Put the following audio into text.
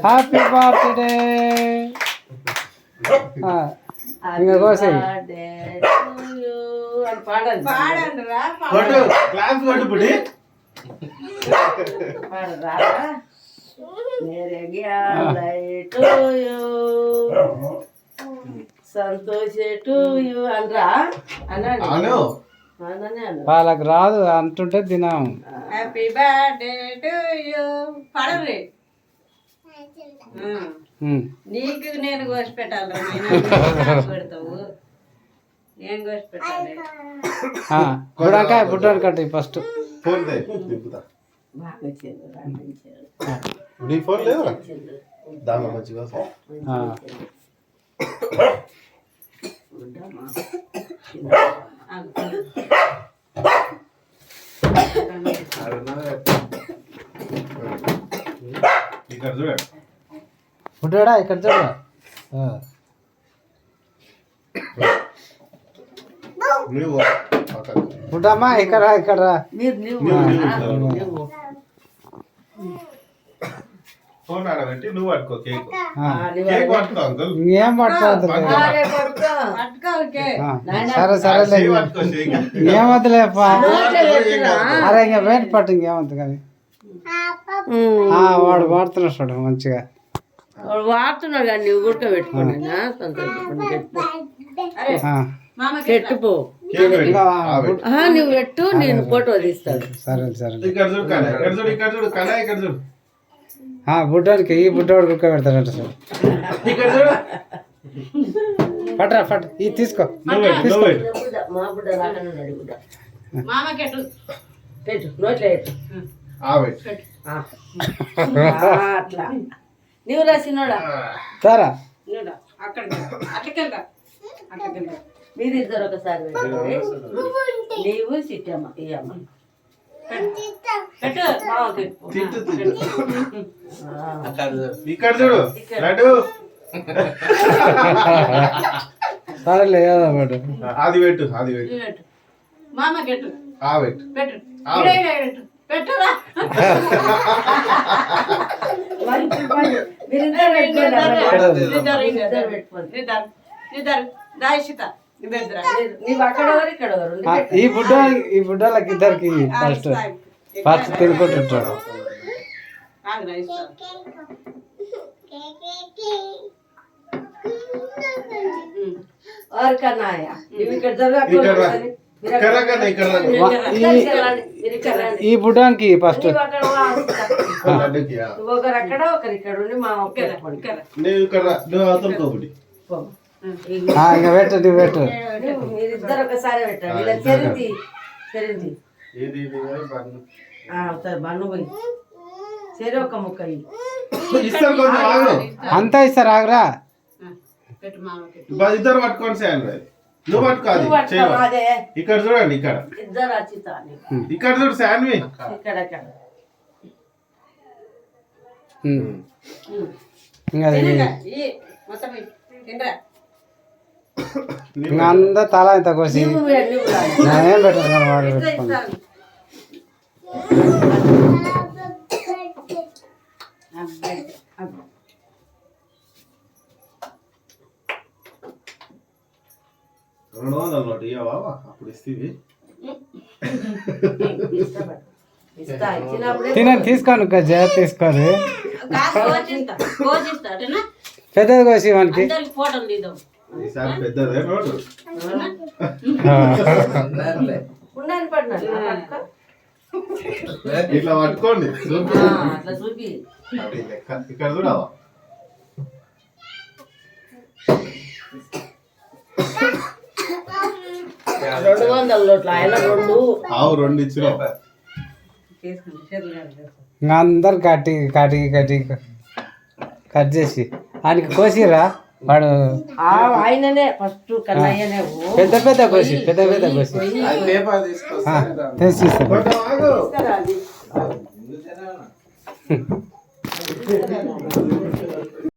Happy birthday ఇంకా కోసే సంతోష టు యూ అనరా అన్నాడు వాళ్ళకి రాదు అంటుంటే తినాం. హ్యాపీ బర్త్డే టు యూ పడరే నీకు నేను కోసి పెట్టాలి పెడతావు నేను కోసి పెట్టాలి బుడంకాయ బుడ్డోని కట్టి ఫస్ట్ బుడ్డోడా ఇక్కడ చూడ బుడ్డమ్మా ఇక్కడ ఇక్కడ ఏం పట్టుకోవద్దు. సరే సరేలే ఏమొద్దులేపా. అరే ఇంకా వెయిట్ పట్టు ఇంకేమొద్దు కానీ వాడు వాడుతున్నాడు చూడ మంచిగా వాడుతున్నాడు కానీ నువ్వు గుర్తుపెట్టుకోండి పెట్టుపో నువ్వు పెట్టు నేను ఫోటో తీస్తాను. సరే సరే బుడ్డోడికి ఈ బుడ్డోడు కుక్క పెడతాడంట సార్. పట్టరా పట్ట ఇది తీసుకో తీసుకో మా బుడ్డ పెట్టు నోట్లో అట్లా నువ్వు రాసినోడా సారా మీరిద్దరు ఒకసారి నీవు సిట్టమ్మ ఈ అమ్మ ఇక్కడ చూడు సరేలే పెట్టు అది పెట్టు అది పెట్టు మామ పెట్టు పెట్టు పెట్టురా ఈ బుడ్డోళ్ళకి ఇద్దరికి ఫస్ట్ ఫస్ట్ తినుకుంటుంటాడు. ఈ బుడ్డానికి ఫస్ట్ ఒకరు అక్కడ ఒకరు ఇక్కడ ఉండి మా ఇంకా పెట్టు నువ్వు పెట్టు. మీరిద్దరు ఒకసారి పెట్టండి ఇలా చెరింది చెరింది బన్ను పోయి చెరి ఒక ముక్క అంతా ఇస్తారు ఆగరా ఇద్దరు పట్టుకోండి సార్ నువ్వు పట్టుకోవాలి ఇక్కడ చూడండి ఇక్కడ ఇద్దరు ఇక్కడ చూడు శాన్వి ఇక్కడ ఇంకా అందరు తల ఇంత కోసి నేనేం పెట్టాను కానీ వాడు పెట్టుకోండి. అప్పుడు ఇస్తే తినండి తీసుకోను జయ తీసుకోరు పెద్దది కోసి మనకి ఈసారి పెద్దదే నోటు ఇట్లా పట్టుకోండి ఇక్కడ చూడవా రెండు ఇచ్చిన అందరు కట్టి కట్టి కట్టి కట్ చేసి ఆయనకి కోసిరా వాడు ఆయననే ఫస్ట్ కన్నయ్యనే పెద్ద పెద్ద కోసి పెద్ద పెద్ద కోసి తెచ్చి ఇస్తారు.